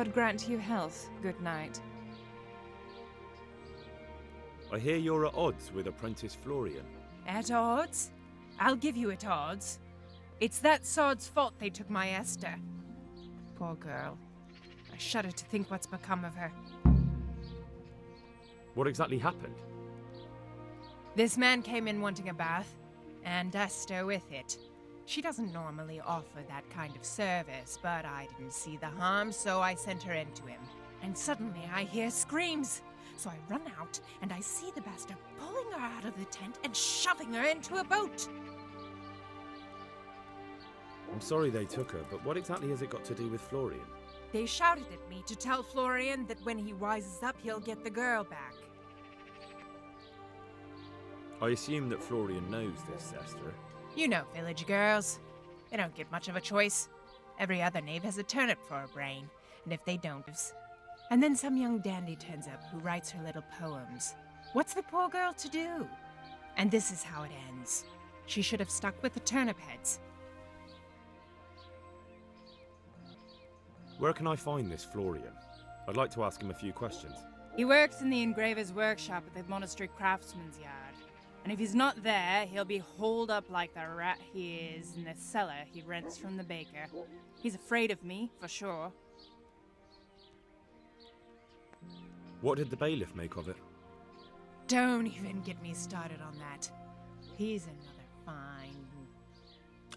God grant you health, good knight. I hear you're at odds with apprentice Florian. At odds? I'll give you at odds. It's that sod's fault they took my Esther. Poor girl. I shudder to think what's become of her. What exactly happened? This man came in wanting a bath, and Esther with it. She doesn't normally offer that kind of service, but I didn't see the harm, so I sent her into him. And suddenly I hear screams. So I run out, and I see the bastard pulling her out of the tent and shoving her into a boat. I'm sorry they took her, but what exactly has it got to do with Florian? They shouted at me to tell Florian that when he wises up, he'll get the girl back. I assume that Florian knows this, Esther. You know village girls. They don't get much of a choice. Every other knave has a turnip for a brain, and if they don't... And then some young dandy turns up who writes her little poems. What's the poor girl to do? And this is how it ends. She should have stuck with the turnip heads. Where can I find this Florian? I'd like to ask him a few questions. He works in the engraver's workshop at the monastery craftsman's yard. And if he's not there, he'll be holed up like the rat he is in the cellar he rents from the baker. He's afraid of me, for sure. What did the bailiff make of it? Don't even get me started on that. He's another fine...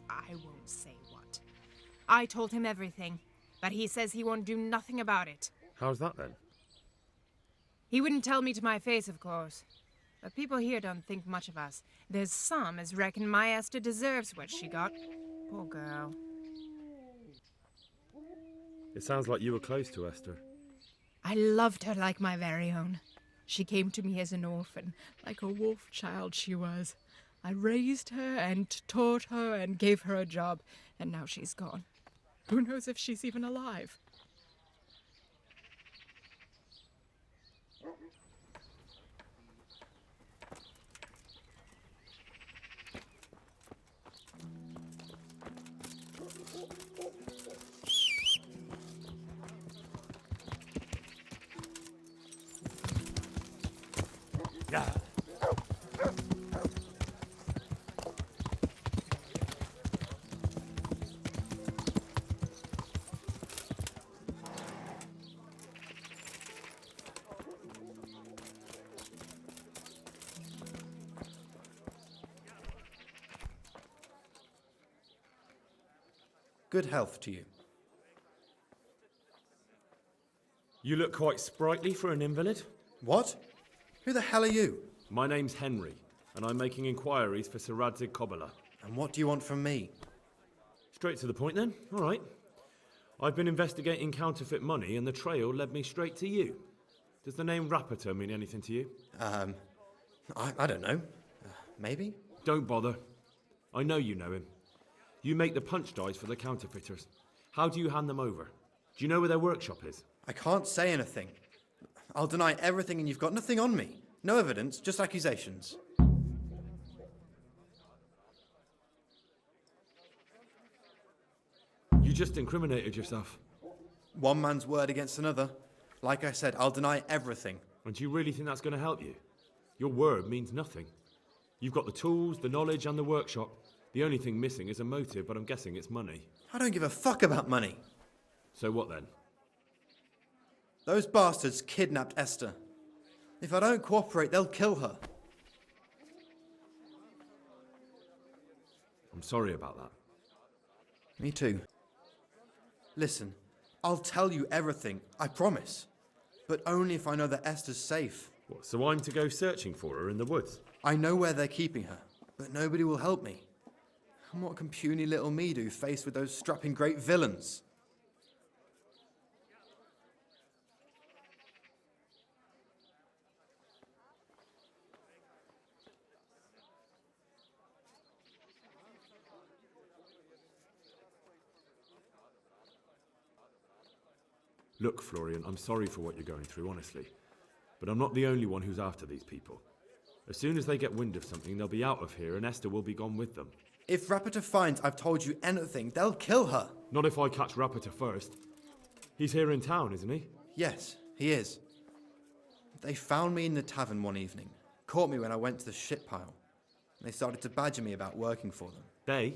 I won't say what. I told him everything, but he says he won't do nothing about it. How's that then? He wouldn't tell me to my face, of course. But people here don't think much of us. There's some as reckon my Esther deserves what she got. Poor girl. It sounds like you were close to Esther. I loved her like my very own. She came to me as an orphan, like a wolf child she was. I raised her and taught her and gave her a job, and now she's gone. Who knows if she's even alive? Good health to you. You look quite sprightly for an invalid. What? Who the hell are you? My name's Henry, and I'm making inquiries for Sir Radzig Kobyla. And what do you want from me? Straight to the point then. All right. I've been investigating counterfeit money, and the trail led me straight to you. Does the name Rapiter mean anything to you? I don't know. Maybe? Don't bother. I know you know him. You make the punch dies for the counterfeiters. How do you hand them over? Do you know where their workshop is? I can't say anything. I'll deny everything and you've got nothing on me. No evidence, just accusations. You just incriminated yourself. One man's word against another. Like I said, I'll deny everything. And do you really think that's going to help you? Your word means nothing. You've got the tools, the knowledge, and the workshop. The only thing missing is a motive, but I'm guessing it's money. I don't give a fuck about money. So what then? Those bastards kidnapped Esther. If I don't cooperate, they'll kill her. I'm sorry about that. Me too. Listen, I'll tell you everything, I promise. But only if I know that Esther's safe. What, so I'm to go searching for her in the woods? I know where they're keeping her, but nobody will help me. And what can puny little me do faced with those strapping great villains? Look, Florian, I'm sorry for what you're going through, honestly. But I'm not the only one who's after these people. As soon as they get wind of something, they'll be out of here and Esther will be gone with them. If Rapiter finds I've told you anything, they'll kill her. Not if I catch Rapiter first. He's here in town, isn't he? Yes, he is. They found me in the tavern one evening, caught me when I went to the ship pile. They started to badger me about working for them. They?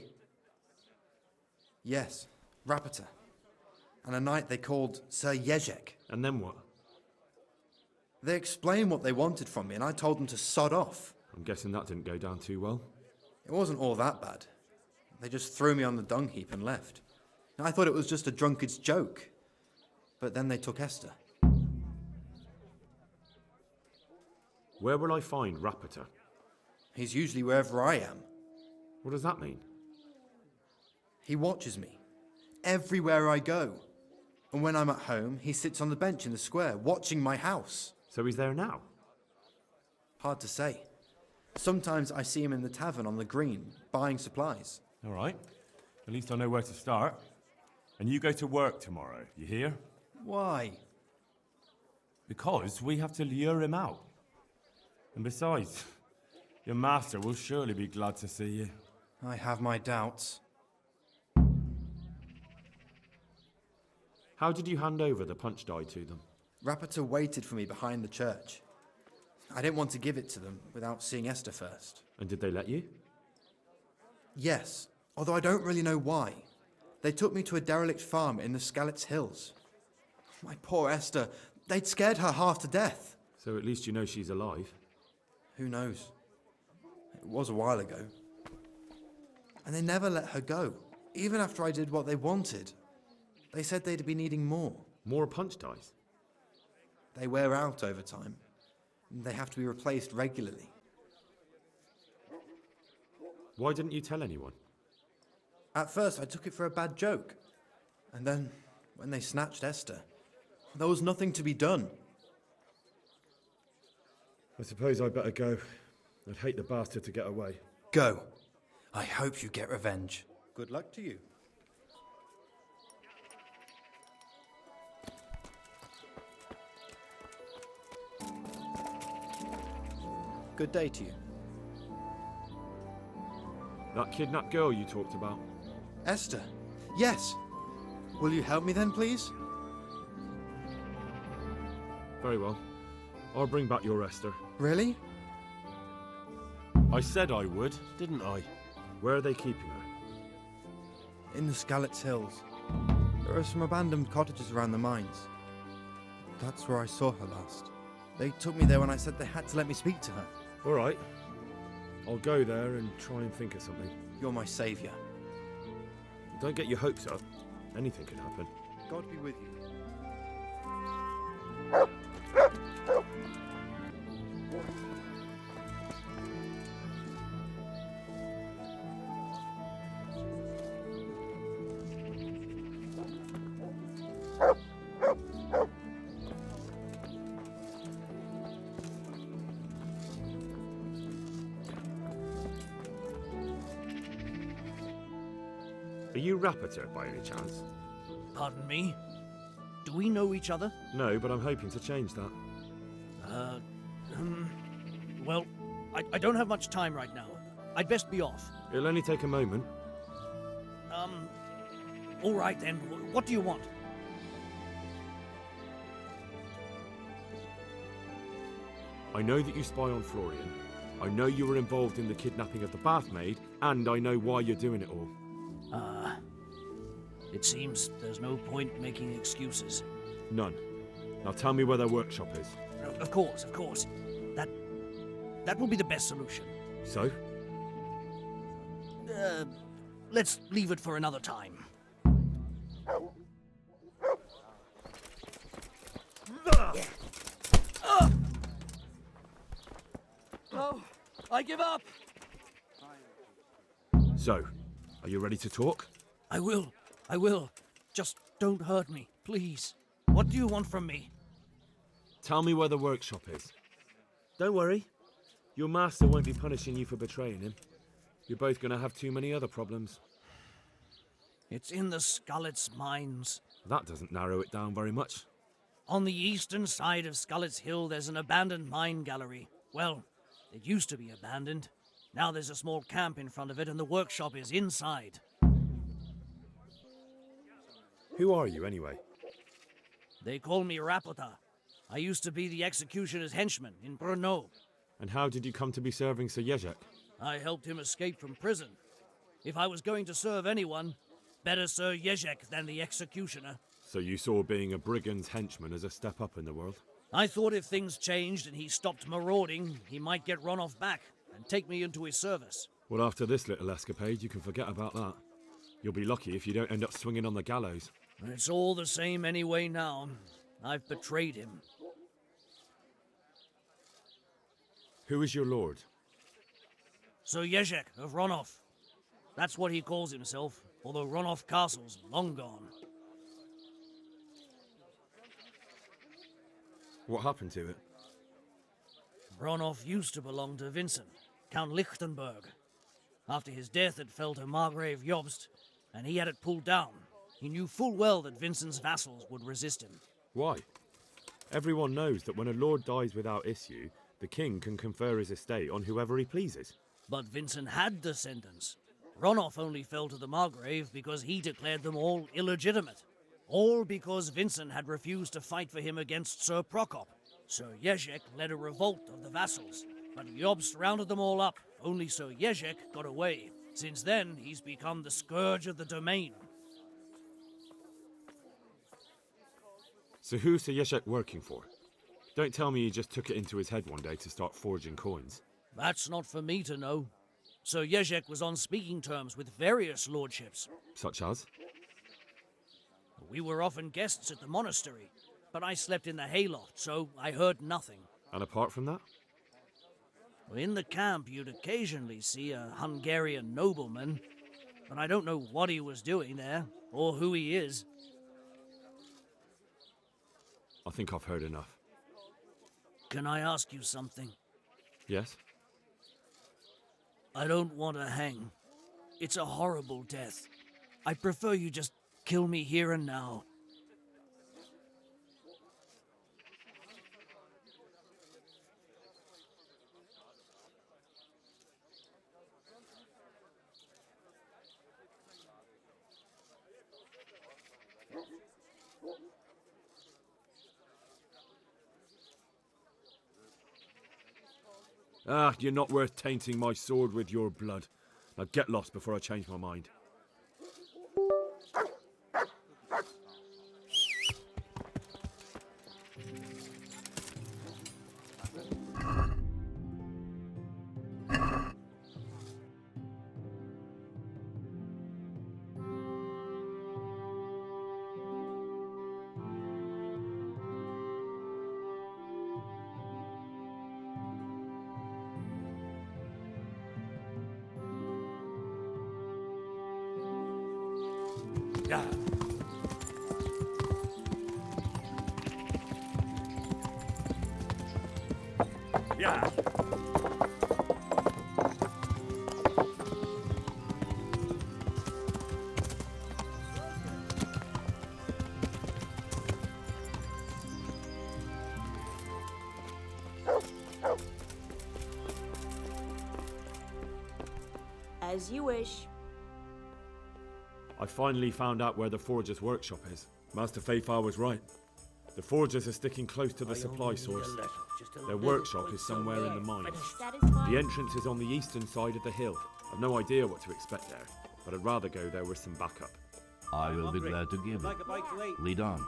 Yes, Rapita. And a knight they called Sir Jezek. And then what? They explained what they wanted from me, and I told them to sod off. I'm guessing that didn't go down too well. It wasn't all that bad. They just threw me on the dung heap and left. I thought it was just a drunkard's joke. But then they took Esther. Where will I find Rapita? He's usually wherever I am. What does that mean? He watches me, everywhere I go. And when I'm at home, he sits on the bench in the square, watching my house. So he's there now? Hard to say. Sometimes I see him in the tavern on the green, buying supplies. All right. At least I know where to start. And you go to work tomorrow, you hear? Why? Because we have to lure him out. And besides, your master will surely be glad to see you. I have my doubts. How did you hand over the punch die to them? Rapita waited for me behind the church. I didn't want to give it to them without seeing Esther first. And did they let you? Yes, although I don't really know why. They took me to a derelict farm in the Skalitz hills. My poor Esther, they'd scared her half to death. So at least you know she's alive. Who knows? It was a while ago. And they never let her go, even after I did what they wanted. They said they'd be needing more. More punch dies? They wear out over time. And they have to be replaced regularly. Why didn't you tell anyone? At first, I took it for a bad joke. And then, when they snatched Esther, there was nothing to be done. I suppose I'd better go. I'd hate the bastard to get away. Go. I hope you get revenge. Good luck to you. Good day to you. That kidnapped girl you talked about? Esther. Yes. Will you help me then, please? Very well. I'll bring back your Esther. Really? I said I would, didn't I? Where are they keeping her? In the Skalitz hills. There are some abandoned cottages around the mines. That's where I saw her last. They took me there when I said they had to let me speak to her. All right. I'll go there and try and think of something. You're my saviour. Don't get your hopes up. Anything can happen. God be with you. Are you Rapita by any chance? Pardon me? Do we know each other? No, but I'm hoping to change that. Well, I don't have much time right now. I'd best be off. It'll only take a moment. All right then. What do you want? I know that you spy on Florian. I know you were involved in the kidnapping of the bath maid, and I know why you're doing it all. It seems there's no point making excuses. None. Now tell me where their workshop is. Of course. That will be the best solution. So? Let's leave it for another time. Oh, I give up. So, are you ready to talk? I will. Just don't hurt me, please. What do you want from me? Tell me where the workshop is. Don't worry. Your master won't be punishing you for betraying him. You're both going to have too many other problems. It's in the Skalitz mines. That doesn't narrow it down very much. On the eastern side of Skalitz Hill, there's an abandoned mine gallery. Well, it used to be abandoned. Now there's a small camp in front of it, and the workshop is inside. Who are you, anyway? They call me Rapota. I used to be the executioner's henchman in Brno. And how did you come to be serving Sir Jezek? I helped him escape from prison. If I was going to serve anyone, better Sir Jezek than the executioner. So you saw being a brigand's henchman as a step up in the world? I thought if things changed and he stopped marauding, he might get Ronov back and take me into his service. Well, after this little escapade, you can forget about that. You'll be lucky if you don't end up swinging on the gallows. It's all the same anyway now. I've betrayed him. Who is your lord? Sir Jezek of Ronov. That's what he calls himself, although Ronov Castle's long gone. What happened to it? Ronov used to belong to Vincent, Count Lichtenberg. After his death, it fell to Margrave Jobst, and he had it pulled down. He knew full well that Vincent's vassals would resist him. Why? Everyone knows that when a lord dies without issue, the king can confer his estate on whoever he pleases. But Vincent had descendants. Ronov only fell to the Margrave because he declared them all illegitimate. All because Vincent had refused to fight for him against Sir Prokop. Sir Jezek led a revolt of the vassals, but Jobst rounded them all up. Only Sir Jezek got away. Since then, he's become the scourge of the domain. So who's Sir Jezek working for? Don't tell me he just took it into his head one day to start forging coins. That's not for me to know. Sir Jezek was on speaking terms with various lordships. Such as? We were often guests at the monastery, but I slept in the hayloft, so I heard nothing. And apart from that? In the camp, you'd occasionally see a Hungarian nobleman, but I don't know what he was doing there, or who he is. I think I've heard enough. Can I ask you something? Yes? I don't want to hang. It's a horrible death. I prefer you just kill me here and now. Ah, you're not worth tainting my sword with your blood. Now get lost before I change my mind. Yeah. Yeah. As you wish. I finally found out where the Forger's workshop is. Master Fayfar was right. The Forgers are sticking close to the supply source. Their workshop is somewhere in the mines. The entrance is on the eastern side of the hill. I've no idea what to expect there, but I'd rather go there with some backup. I will be glad to give it. Lead on.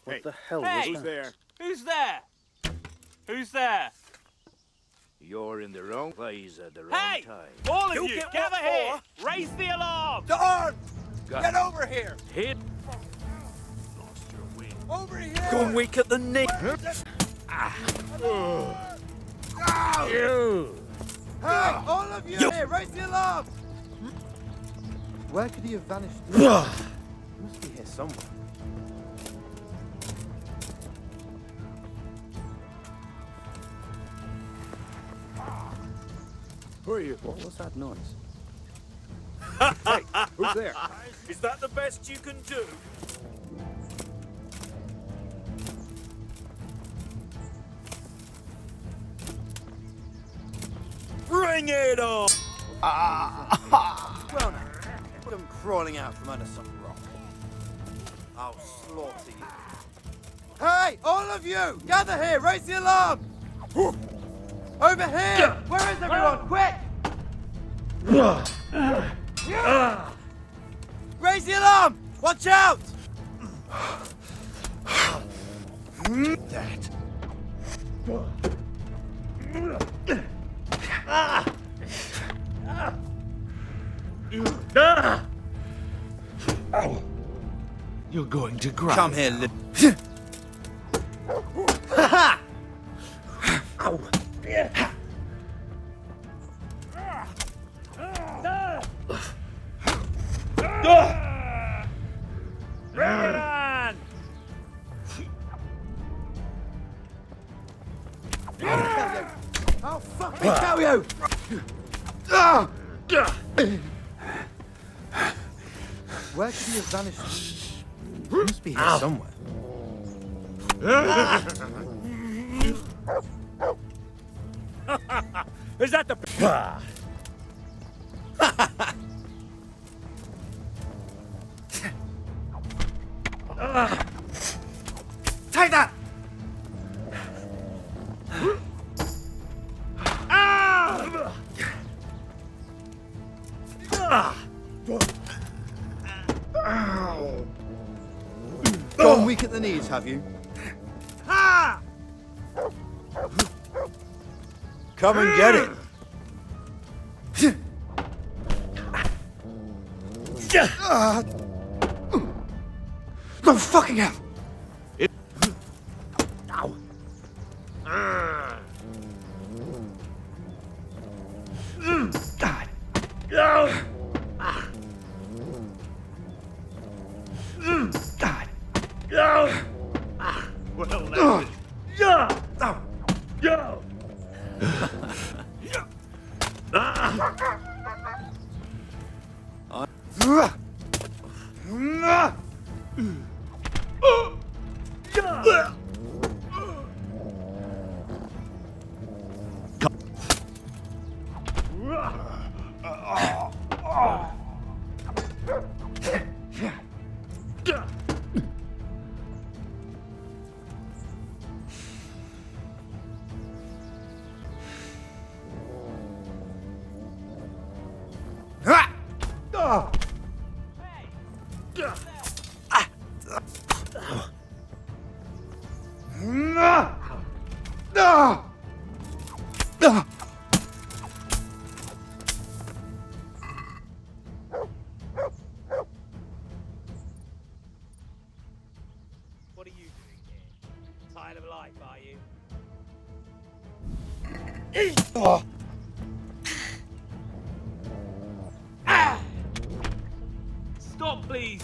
What the hell was Hey! that? There? Who's there? Who's there? You're in the wrong place at the wrong Hey! time. All of You you, get gather what here! Raise the alarm! To arms! Get over here! Hit! Over here! Gone weak at the knee. Hey, all of you! Here, raise the alarm! Where could he have vanished? He must be here somewhere. Who are you? What was that noise? Hey, who's there? Is that the best you can do? Bring it on! Well now, put him crawling out from under some rock. I'll slaughter you. Hey, all of you! Gather here! Raise the alarm! Over here! Where is everyone? Quick! Raise the alarm! Watch out! That. You're going to cry. Come here, I'll fucking kill you! Where could he have vanished? He must be here somewhere. Is that the... Take that! Gone weak at the knees, have you? Come and get it! No fucking hell! What are you doing here? Tired of life, are you? Stop, please!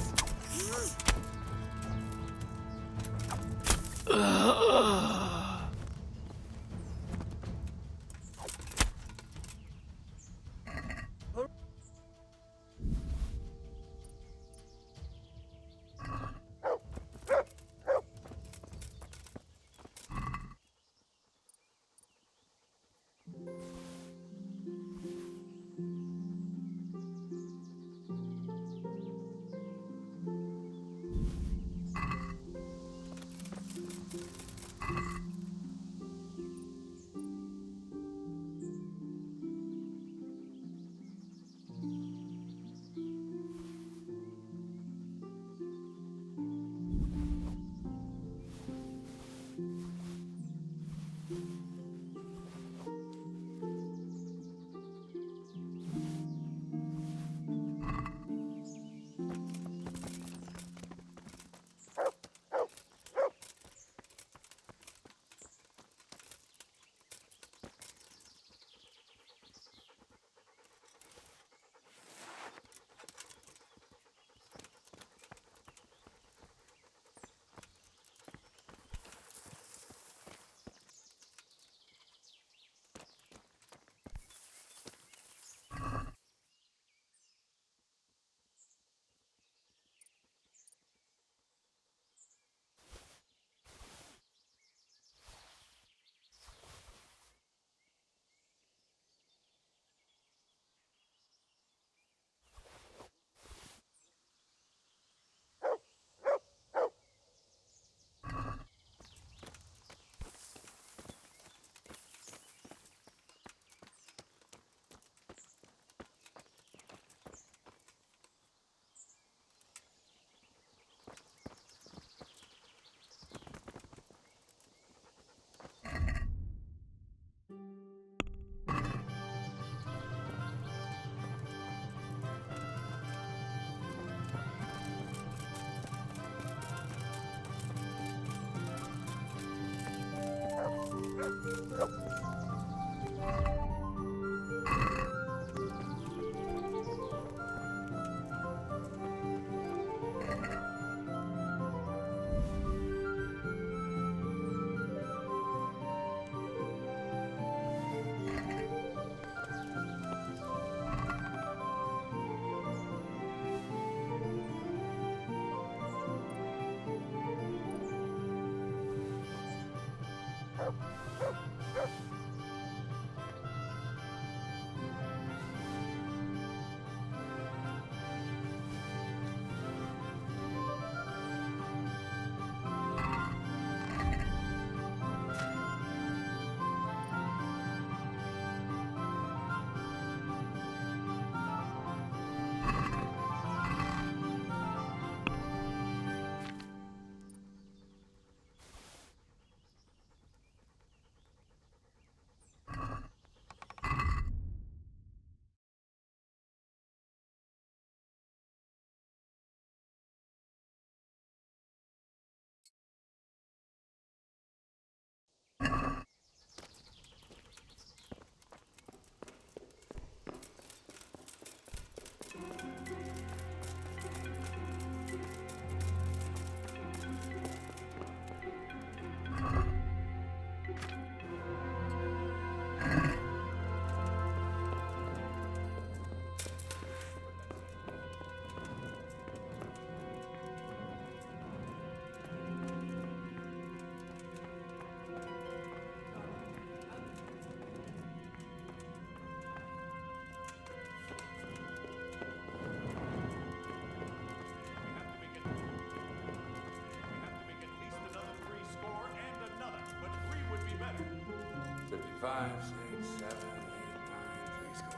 5, 6, 7, 8, 9, 3 score.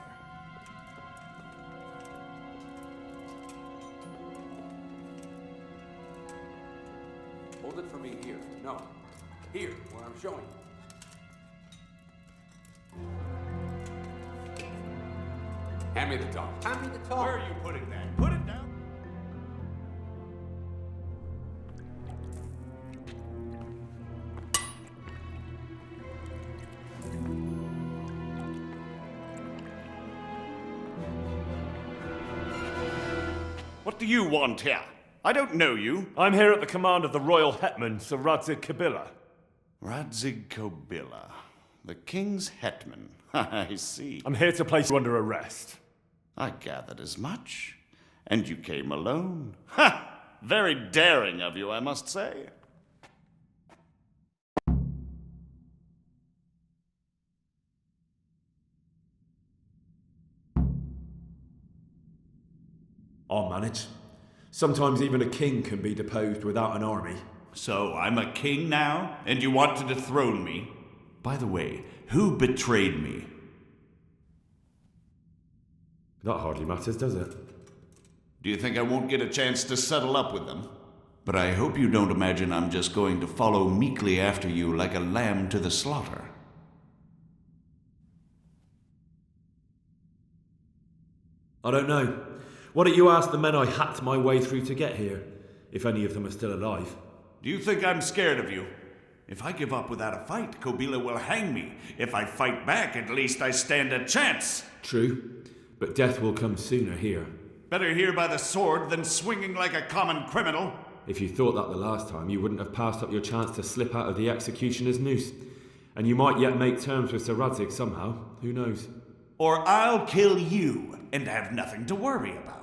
Hold it for me here. No. Here, where I'm showing. Hand me the top. Hand me the top. Where are you putting that? Put it down. What do you want here? I don't know you. I'm here at the command of the royal hetman, Sir Radzig Kobyla. Radzig Kobyla, the king's hetman. I see. I'm here to place you under arrest. I gathered as much. And you came alone. Ha! Very daring of you, I must say. I'll manage. Sometimes even a king can be deposed without an army. So I'm a king now, and you want to dethrone me? By the way, who betrayed me? That hardly matters, does it? Do you think I won't get a chance to settle up with them? But I hope you don't imagine I'm just going to follow meekly after you like a lamb to the slaughter. I don't know. Why don't you ask the men I hacked my way through to get here, if any of them are still alive? Do you think I'm scared of you? If I give up without a fight, Kobyla will hang me. If I fight back, at least I stand a chance. True, but death will come sooner here. Better here by the sword than swinging like a common criminal. If you thought that the last time, you wouldn't have passed up your chance to slip out of the executioner's noose. And you might yet make terms with Sir Radzig somehow. Who knows? Or I'll kill you and have nothing to worry about.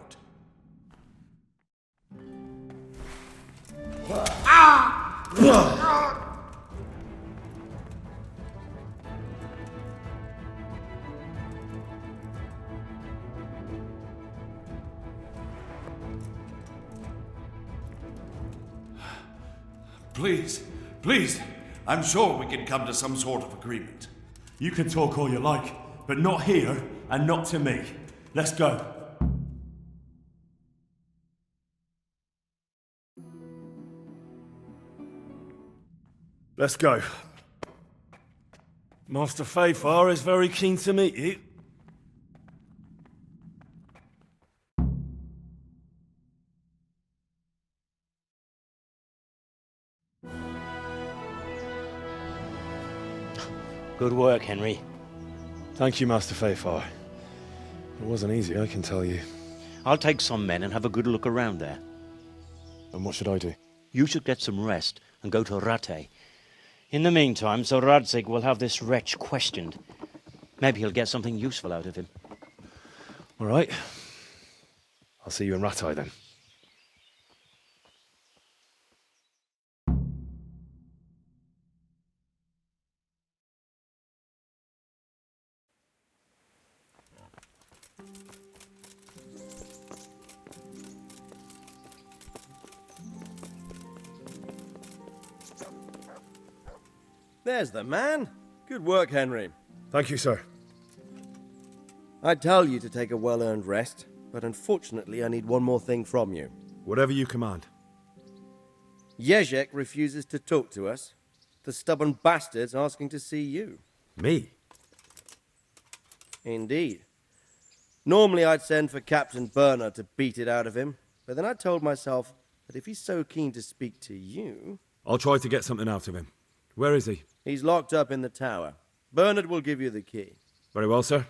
Please, please, I'm sure we can come to some sort of agreement. You can talk all you like, but not here and not to me. Let's go. Let's go. Master Fafar is very keen to meet you. Good work, Henry. Thank you, Master Fafar. It wasn't easy, I can tell you. I'll take some men and have a good look around there. And what should I do? You should get some rest and go to Rattay. In the meantime, Sir Radzig will have this wretch questioned. Maybe he'll get something useful out of him. All right. I'll see you in Rattay then. There's the man. Good work, Henry. Thank you, sir. I tell you to take a well-earned rest, but unfortunately I need one more thing from you. Whatever you command. Jezek refuses to talk to us. The stubborn bastard's asking to see you. Me? Indeed. Normally I'd send for Captain Burner to beat it out of him, but then I told myself that if he's so keen to speak to you... I'll try to get something out of him. Where is he? He's locked up in the tower. Bernard will give you the key. Very well, sir.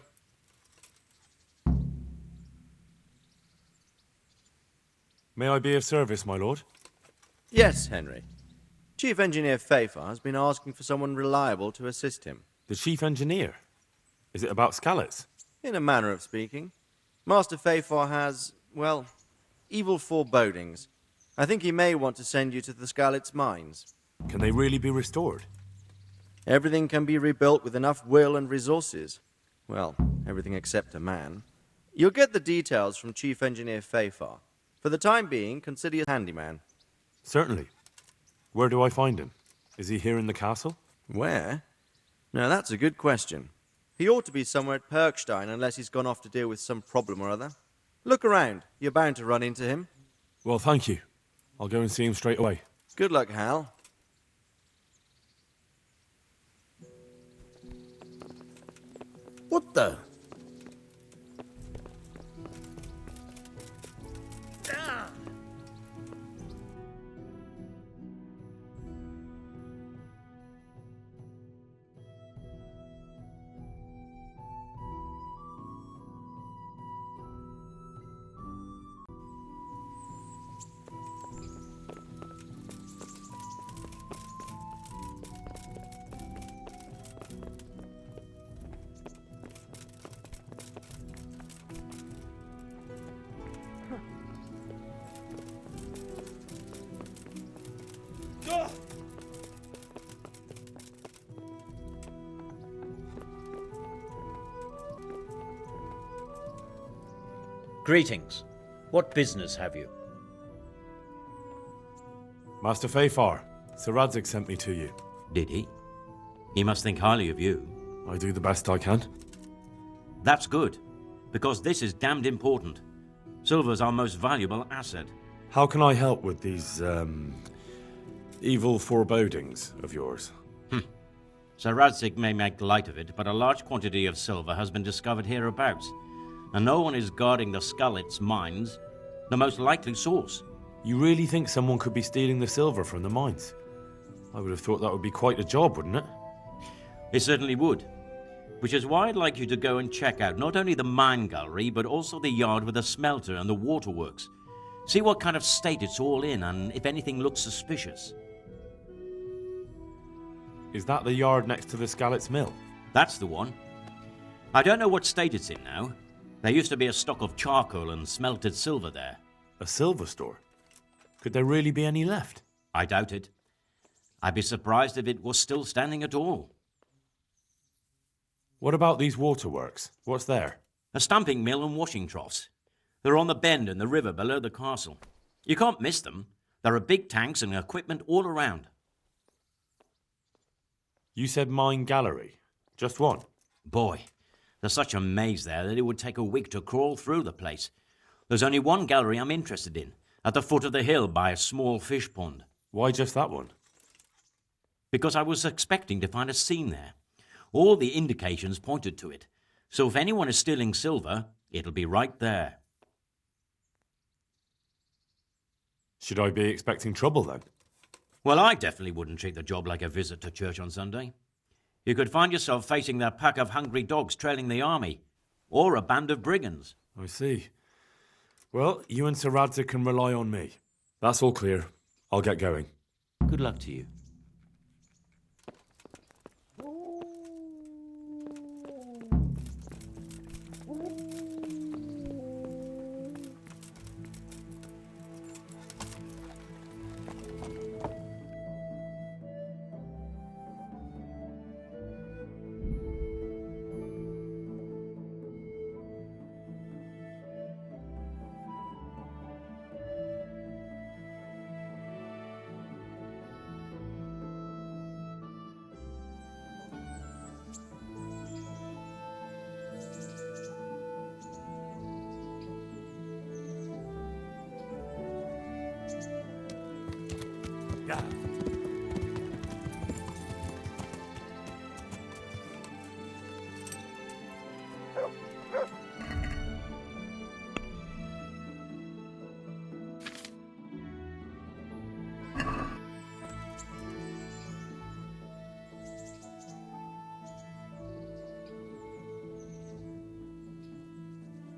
May I be of service, my lord? Yes, Henry. Chief Engineer Fafar has been asking for someone reliable to assist him. The Chief Engineer? Is it about Skalitz? In a manner of speaking. Master Fafar has, well, evil forebodings. I think he may want to send you to the Skalitz mines. Can they really be restored? Everything can be rebuilt with enough will and resources. Well, everything except a man. You'll get the details from Chief Engineer Fafar. For the time being, consider you a handyman. Certainly. Where do I find him? Is he here in the castle? Where? Now, that's a good question. He ought to be somewhere at Perkstein unless he's gone off to deal with some problem or other. Look around. You're bound to run into him. Well, thank you. I'll go and see him straight away. Good luck, Hal. What the? Greetings. What business have you? Master Fafar, Sir Radzig sent me to you. Did he? He must think highly of you. I do the best I can. That's good, because this is damned important. Silver's our most valuable asset. How can I help with these, evil forebodings of yours? Sir Radzig may make light of it, but a large quantity of silver has been discovered hereabouts, and no one is guarding the Skalitz mines, the most likely source. You really think someone could be stealing the silver from the mines? I would have thought that would be quite a job, wouldn't it? It certainly would. Which is why I'd like you to go and check out not only the mine gallery, but also the yard with the smelter and the waterworks. See what kind of state it's all in, and if anything looks suspicious. Is that the yard next to the Skalitz mill? That's the one. I don't know what state it's in now. There used to be a stock of charcoal and smelted silver there. A silver store? Could there really be any left? I doubt it. I'd be surprised if it was still standing at all. What about these waterworks? What's there? A stamping mill and washing troughs. They're on the bend in the river below the castle. You can't miss them. There are big tanks and equipment all around. You said mine gallery. Just one? Boy, there's such a maze there that it would take a week to crawl through the place. There's only one gallery I'm interested in, at the foot of the hill by a small fish pond. Why just that one? Because I was expecting to find a scene there. All the indications pointed to it. So if anyone is stealing silver, it'll be right there. Should I be expecting trouble then? Well, I definitely wouldn't treat the job like a visit to church on Sunday. You could find yourself facing that pack of hungry dogs trailing the army, or a band of brigands. I see. Well, you and Sir Radzig can rely on me. That's all clear. I'll get going. Good luck to you.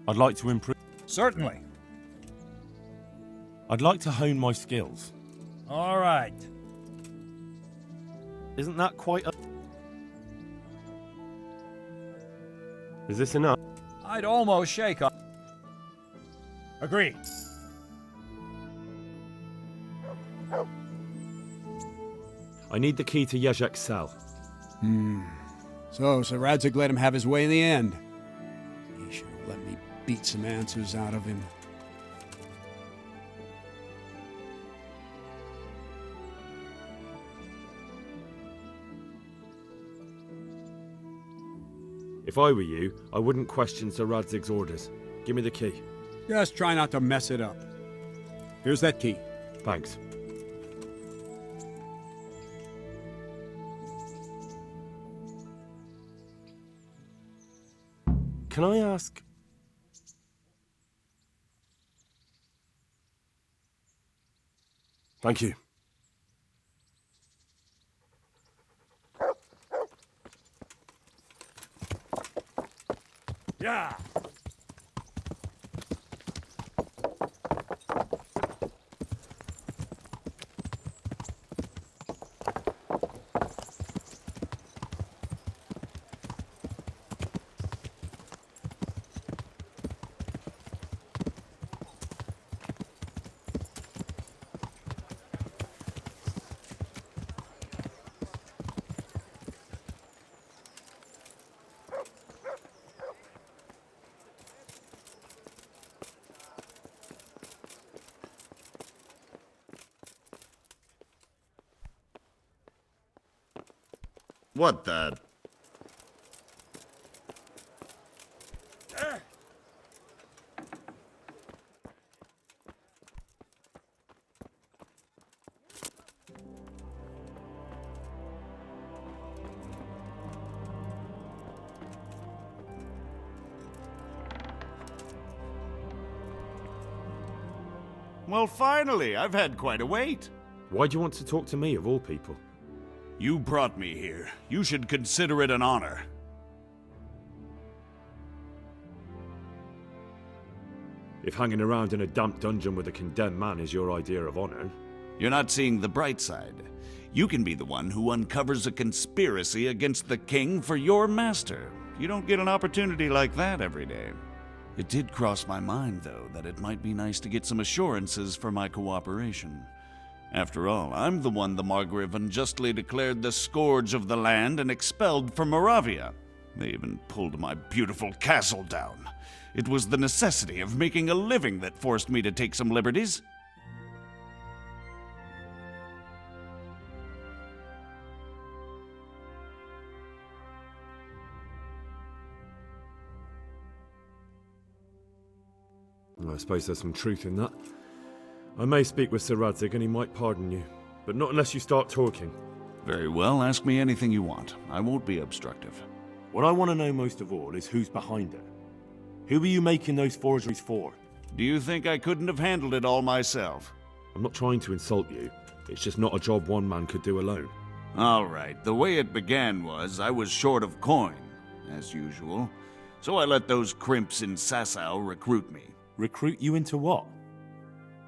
I'd like to improve. Certainly. I'd like to hone my skills. All right. Isn't that quite a... Is this enough? I'd almost shake on. Agreed. I need the key to Jezek's cell. So Sir Radzig let him have his way in the end. He should have let me beat some answers out of him. If I were you, I wouldn't question Sir Radzig's orders. Give me the key. Just try not to mess it up. Here's that key. Thanks. Can I ask... Thank you. Yeah. What the... Well, finally, I've had quite a wait. Why do you want to talk to me, of all people? You brought me here. You should consider it an honor. If hanging around in a damp dungeon with a condemned man is your idea of honor... You're not seeing the bright side. You can be the one who uncovers a conspiracy against the king for your master. You don't get an opportunity like that every day. It did cross my mind, though, that it might be nice to get some assurances for my cooperation. After all, I'm the one the Margrave unjustly declared the scourge of the land and expelled from Moravia. They even pulled my beautiful castle down. It was the necessity of making a living that forced me to take some liberties. I suppose there's some truth in that. I may speak with Sir Radzig and he might pardon you, but not unless you start talking. Very well, ask me anything you want. I won't be obstructive. What I want to know most of all is who's behind it. Who are you making those forgeries for? Do you think I couldn't have handled it all myself? I'm not trying to insult you. It's just not a job one man could do alone. All right, the way it began was I was short of coin, as usual. So I let those crimps in Sasau recruit me. Recruit you into what?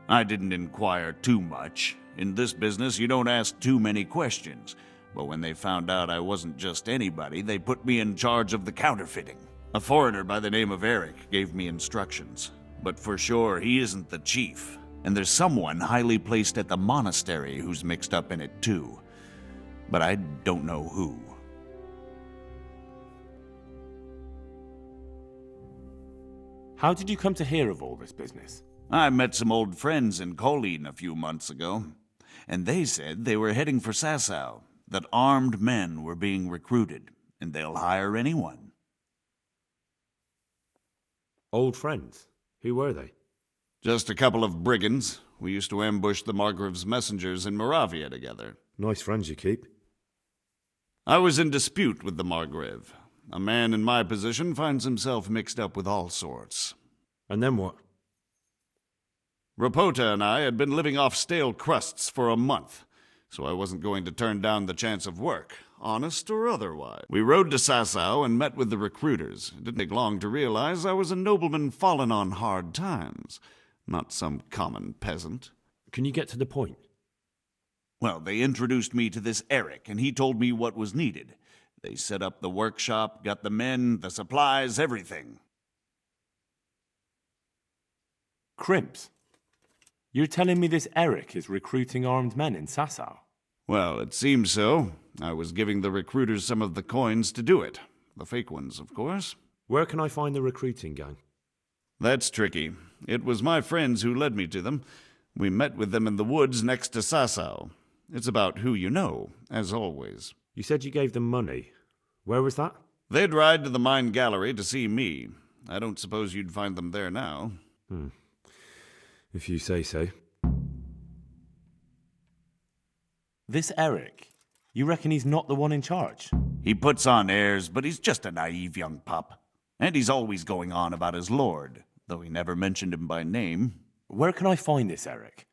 I didn't inquire too much. In this business, you don't ask too many questions. But when they found out I wasn't just anybody, they put me in charge of the counterfeiting. A foreigner by the name of Eric gave me instructions. But for sure, he isn't the chief. And there's someone highly placed at the monastery who's mixed up in it too. But I don't know who. How did you come to hear of all this business? I met some old friends in Colleen a few months ago, and they said they were heading for Sasau, that armed men were being recruited, and they'll hire anyone. Old friends? Who were they? Just a couple of brigands. We used to ambush the Margrave's messengers in Moravia together. Nice friends you keep. I was in dispute with the Margrave. A man in my position finds himself mixed up with all sorts. And then what? Rapota and I had been living off stale crusts for a month, so I wasn't going to turn down the chance of work, honest or otherwise. We rode to Sasau and met with the recruiters. It didn't take long to realize I was a nobleman fallen on hard times, not some common peasant. Can you get to the point? Well, they introduced me to this Eric, and he told me what was needed. They set up the workshop, got the men, the supplies, everything. Crimps? You're telling me this Eric is recruiting armed men in Sasau? Well, it seems so. I was giving the recruiters some of the coins to do it. The fake ones, of course. Where can I find the recruiting gang? That's tricky. It was my friends who led me to them. We met with them in the woods next to Sasau. It's about who you know, as always. You said you gave them money. Where was that? They'd ride to the mine gallery to see me. I don't suppose you'd find them there now. If you say so. This Eric, you reckon he's not the one in charge? He puts on airs, but he's just a naive young pup. And he's always going on about his lord, though he never mentioned him by name. Where can I find this Eric?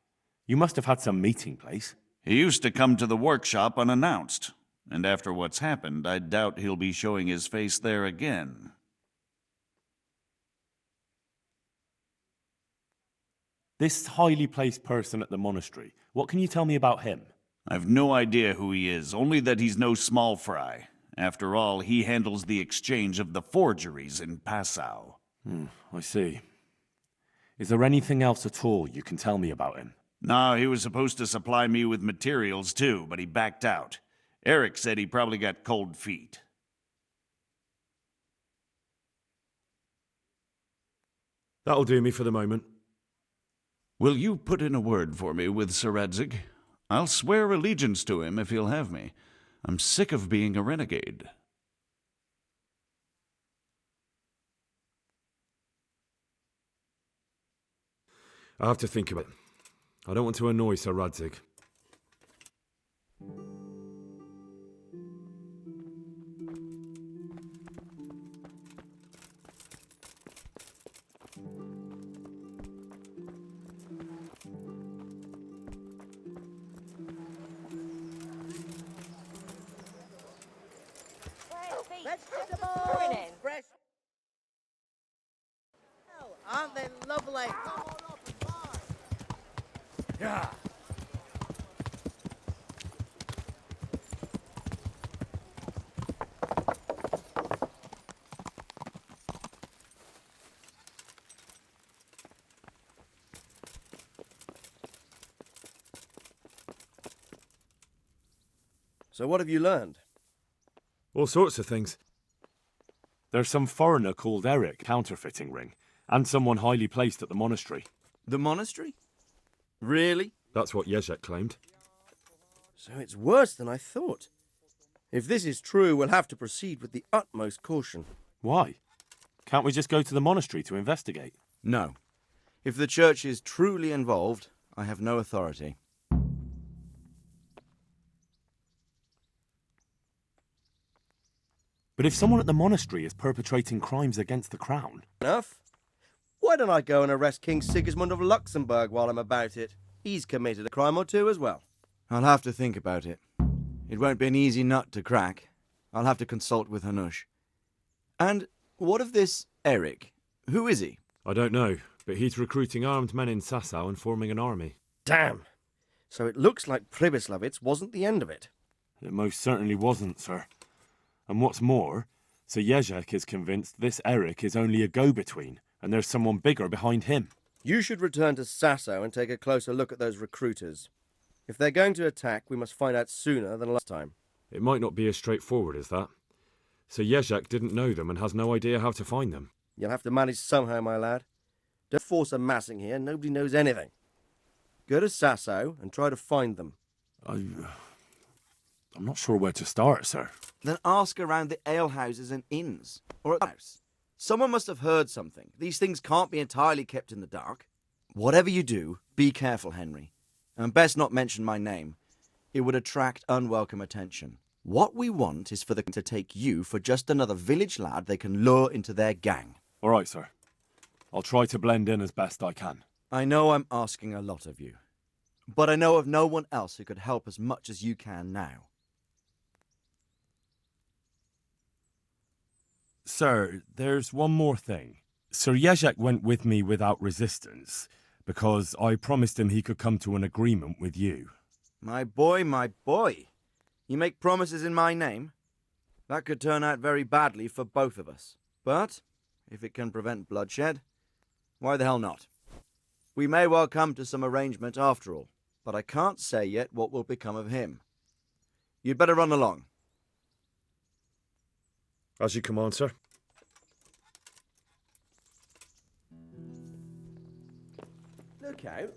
You must have had some meeting place. He used to come to the workshop unannounced, and after what's happened, I doubt he'll be showing his face there again. This highly placed person at the monastery, what can you tell me about him? I've no idea who he is, only that he's no small fry. After all, he handles the exchange of the forgeries in Passau. I see. Is there anything else at all you can tell me about him? No, he was supposed to supply me with materials too, but he backed out. Eric said he probably got cold feet. That'll do me for the moment. Will you put in a word for me with Sir Radzig? I'll swear allegiance to him if he'll have me. I'm sick of being a renegade. I have to think about it. I don't want to annoy Sir Radzig. Fresh. Oh, aren't they lovely? Yeah. So what have you learned? All sorts of things. There's some foreigner called Eric, counterfeiting ring, and someone highly placed at the monastery. The monastery? Really? That's what Jezek claimed. So it's worse than I thought. If this is true, we'll have to proceed with the utmost caution. Why? Can't we just go to the monastery to investigate? No. If the church is truly involved, I have no authority. But if someone at the monastery is perpetrating crimes against the crown... Enough. Why don't I go and arrest King Sigismund of Luxembourg while I'm about it? He's committed a crime or two as well. I'll have to think about it. It won't be an easy nut to crack. I'll have to consult with Hanush. And what of this Eric? Who is he? I don't know, but he's recruiting armed men in Sasau and forming an army. Damn. So it looks like Pribyslavitz wasn't the end of it. It most certainly wasn't, sir. And what's more, Sir Jezek is convinced this Eric is only a go-between, and there's someone bigger behind him. You should return to Sasau and take a closer look at those recruiters. If they're going to attack, we must find out sooner than last time. It might not be as straightforward as that. Sir Jezek didn't know them and has no idea how to find them. You'll have to manage somehow, my lad. Don't force a massing here, nobody knows anything. Go to Sasau and try to find them. I'm not sure where to start, sir. Then ask around the alehouses and inns, or at the house. Someone must have heard something. These things can't be entirely kept in the dark. Whatever you do, be careful, Henry. And best not mention my name. It would attract unwelcome attention. What we want is for them to take you for just another village lad they can lure into their gang. All right, sir. I'll try to blend in as best I can. I know I'm asking a lot of you, but I know of no one else who could help as much as you can now. Sir, there's one more thing. Sir Jezek went with me without resistance, because I promised him he could come to an agreement with you. My boy, my boy. You make promises in my name? That could turn out very badly for both of us. But, if it can prevent bloodshed, why the hell not? We may well come to some arrangement after all, but I can't say yet what will become of him. You'd better run along. As you command, sir. Look out.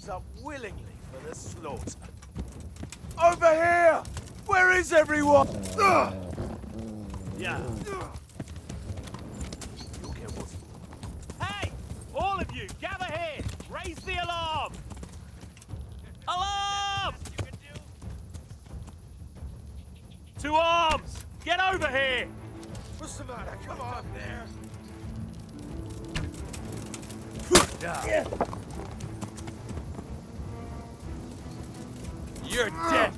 turns up willingly for the slaughter. Over here! Where is everyone? Yeah. You'll get what's... Hey! All of you, gather here! Raise the alarm! Alarm! To arms! Get over here! What's the matter? Come on there! Yeah. You're dead!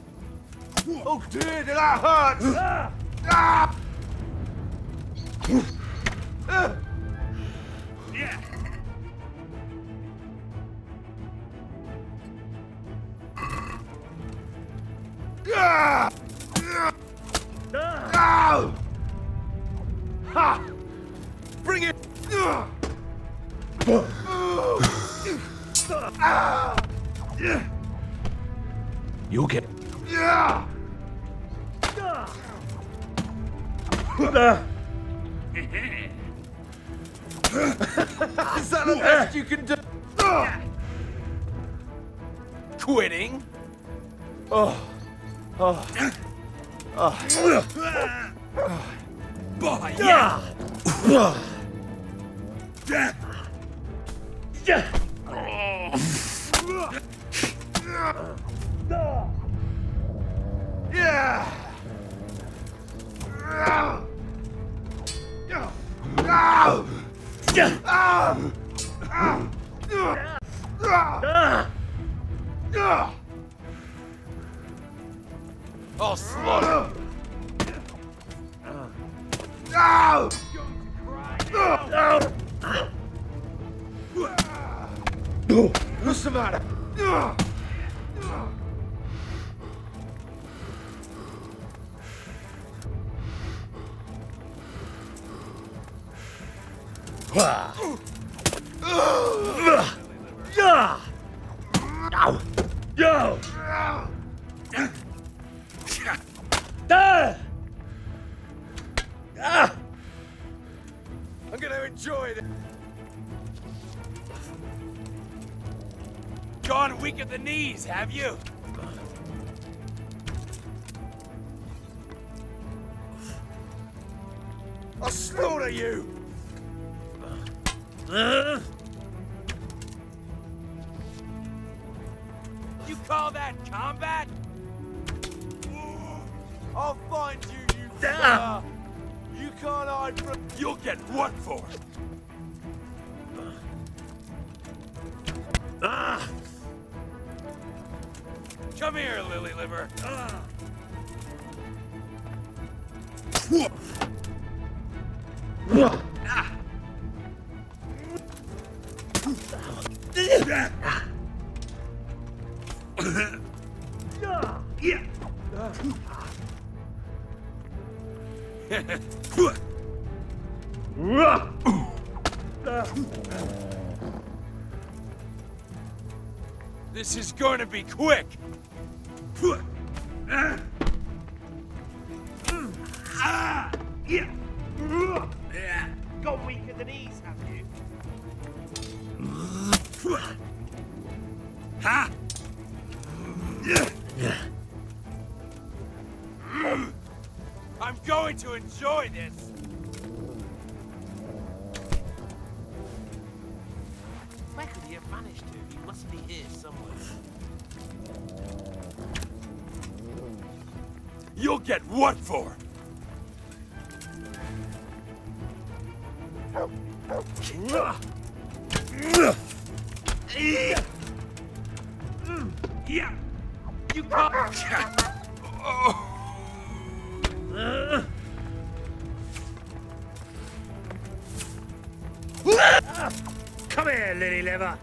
Oh dear, did that hurt? Yeah. Ha! Bring it! You'll get... Is that the best you can do? Quitting? Oh. Oh. Oh. Yeah. Yeah. I'll slaughter. What's the matter? I'm gonna enjoy it. Gone weak at the knees, have you? I'll slaughter you! You call that combat? I'll find you, you fella! You can't hide from... You'll get what for? Come here, lily liver. This is going to be quick. Got weak at the knees, have you? Ha! I'm going to enjoy this. Where could he have managed to? He must be here somewhere. You'll get what for? Yeah. You can't. Come here, lily liver.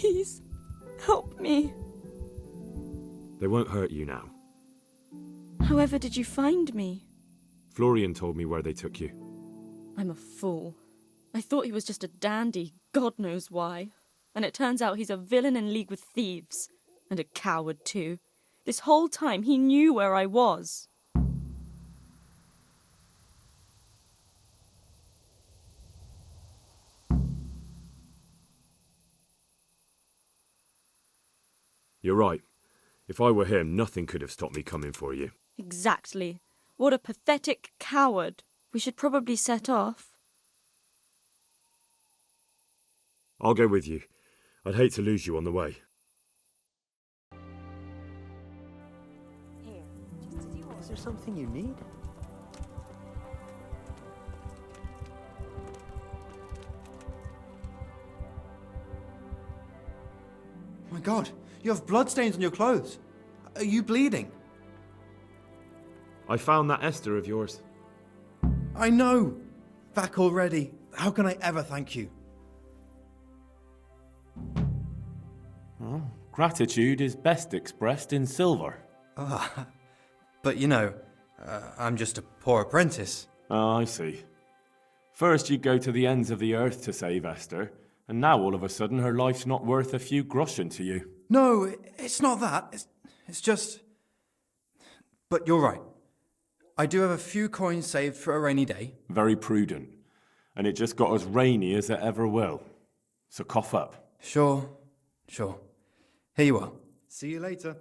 Please, help me. They won't hurt you now. However did you find me? Florian told me where they took you. I'm a fool. I thought he was just a dandy, God knows why. And it turns out he's a villain in league with thieves. And a coward, too. This whole time he knew where I was. You're right. If I were him, nothing could have stopped me coming for you. Exactly. What a pathetic coward. We should probably set off. I'll go with you. I'd hate to lose you on the way. Is there something you need? My God, you have bloodstains on your clothes. Are you bleeding? I found that Esther of yours. I know. Back already. How can I ever thank you? Well, gratitude is best expressed in silver. But you know, I'm just a poor apprentice. Oh, I see. First you go to the ends of the earth to save Esther, and now all of a sudden her life's not worth a few groschen to you. No, it's not that. It's just... But you're right. I do have a few coins saved for a rainy day. Very prudent. And it just got as rainy as it ever will. So cough up. Sure. Here you are. See you later.